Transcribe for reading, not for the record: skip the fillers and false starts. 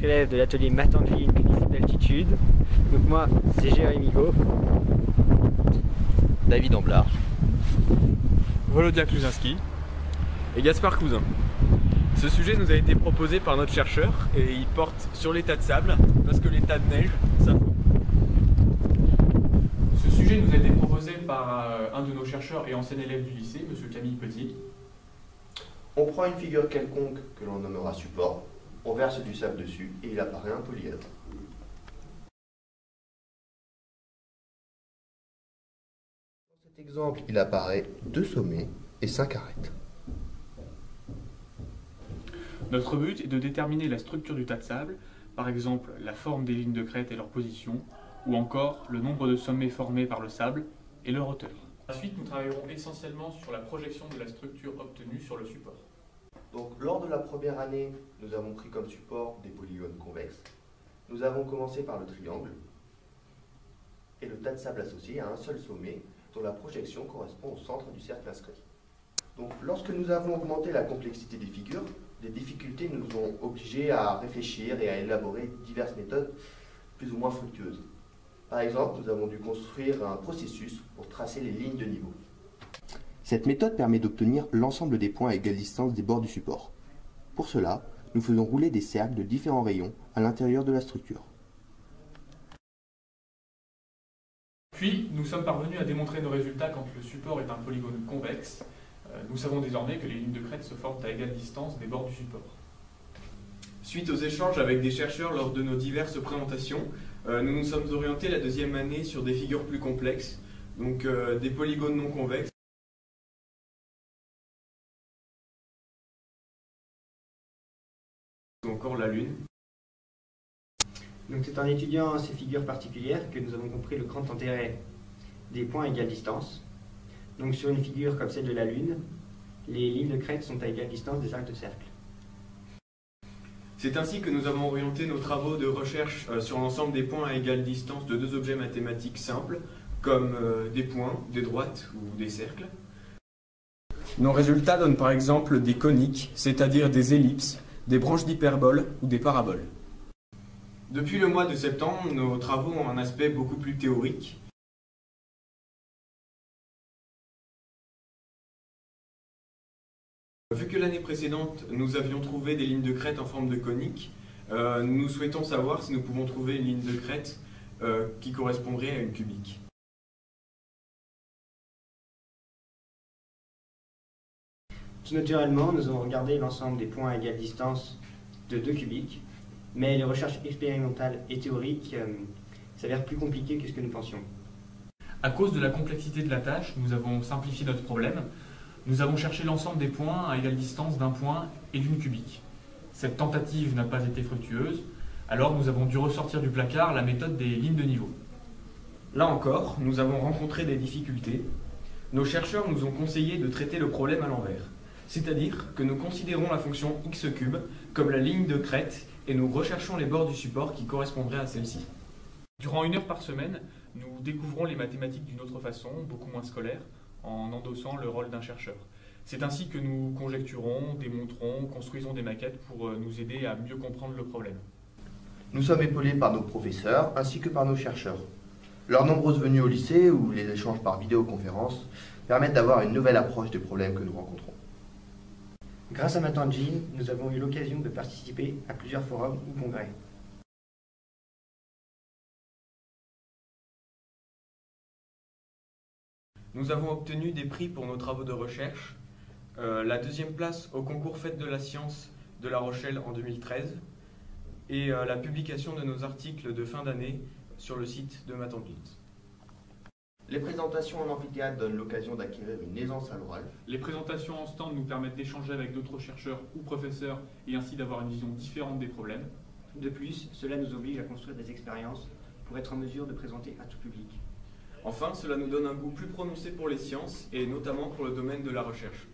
élève de l'atelier Math en Ligne du lycée d'altitude. Donc moi, c'est Jérémy Go. David Amblard. Volodya Kluzinski et Gaspard Cousin. Ce sujet nous a été proposé par notre chercheur et il porte sur les tas de sable parce que les tas de neige, ça fond. Ce sujet nous a été proposé par un de nos chercheurs et ancien élève du lycée, M. Camille Petit. On prend une figure quelconque que l'on nommera support, on verse du sable dessus et il apparaît un polyèdre. Dans cet exemple, il apparaît 2 sommets et 5 arêtes. Notre but est de déterminer la structure du tas de sable, par exemple la forme des lignes de crête et leur position, ou encore le nombre de sommets formés par le sable et leur hauteur. Ensuite, nous travaillerons essentiellement sur la projection de la structure obtenue sur le support. Donc, lors de la première année, nous avons pris comme support des polygones convexes. Nous avons commencé par le triangle et le tas de sable associé à un seul sommet dont la projection correspond au centre du cercle inscrit. Donc, lorsque nous avons augmenté la complexité des figures, des difficultés nous ont obligés à réfléchir et à élaborer diverses méthodes plus ou moins fructueuses. Par exemple, nous avons dû construire un processus pour tracer les lignes de niveau. Cette méthode permet d'obtenir l'ensemble des points à égale distance des bords du support. Pour cela, nous faisons rouler des cercles de différents rayons à l'intérieur de la structure. Puis, nous sommes parvenus à démontrer nos résultats quand le support est un polygone convexe. Nous savons désormais que les lignes de crête se forment à égale distance des bords du support. Suite aux échanges avec des chercheurs lors de nos diverses présentations, nous nous sommes orientés la deuxième année sur des figures plus complexes, donc des polygones non convexes. Ou encore la Lune. Donc c'est en étudiant ces figures particulières que nous avons compris le grand intérêt des points à égale distance. Donc sur une figure comme celle de la Lune, les lignes de crête sont à égale distance des arcs de cercle. C'est ainsi que nous avons orienté nos travaux de recherche sur l'ensemble des points à égale distance de deux objets mathématiques simples, comme des points, des droites ou des cercles. Nos résultats donnent par exemple des coniques, c'est-à-dire des ellipses, des branches d'hyperbole ou des paraboles. Depuis le mois de septembre, nos travaux ont un aspect beaucoup plus théorique. Vu que l'année précédente, nous avions trouvé des lignes de crête en forme de conique, nous souhaitons savoir si nous pouvons trouver une ligne de crête qui correspondrait à une cubique. Tout naturellement, nous avons regardé l'ensemble des points à égale distance de 2 cubiques, mais les recherches expérimentales et théoriques s'avèrent plus compliquées que ce que nous pensions. À cause de la complexité de la tâche, nous avons simplifié notre problème. Nous avons cherché l'ensemble des points à égale distance d'un point et d'une cubique. Cette tentative n'a pas été fructueuse, alors nous avons dû ressortir du placard la méthode des lignes de niveau. Là encore, nous avons rencontré des difficultés. Nos chercheurs nous ont conseillé de traiter le problème à l'envers, c'est-à-dire que nous considérons la fonction x³ comme la ligne de crête et nous recherchons les bords du support qui correspondraient à celle-ci. Durant 1 heure par semaine, nous découvrons les mathématiques d'une autre façon, beaucoup moins scolaire, en endossant le rôle d'un chercheur. C'est ainsi que nous conjecturons, démontrons, construisons des maquettes pour nous aider à mieux comprendre le problème. Nous sommes épaulés par nos professeurs ainsi que par nos chercheurs. Leurs nombreuses venues au lycée ou les échanges par vidéoconférence permettent d'avoir une nouvelle approche des problèmes que nous rencontrons. Grâce à Math en Ligne, nous avons eu l'occasion de participer à plusieurs forums ou congrès. Nous avons obtenu des prix pour nos travaux de recherche, la 2e place au concours Fête de la Science de La Rochelle en 2013 et la publication de nos articles de fin d'année sur le site de Math en Ligne. Les présentations en amphithéâtre donnent l'occasion d'acquérir une aisance à l'oral. Les présentations en stand nous permettent d'échanger avec d'autres chercheurs ou professeurs et ainsi d'avoir une vision différente des problèmes. De plus, cela nous oblige à construire des expériences pour être en mesure de présenter à tout public. Enfin, cela nous donne un goût plus prononcé pour les sciences et notamment pour le domaine de la recherche.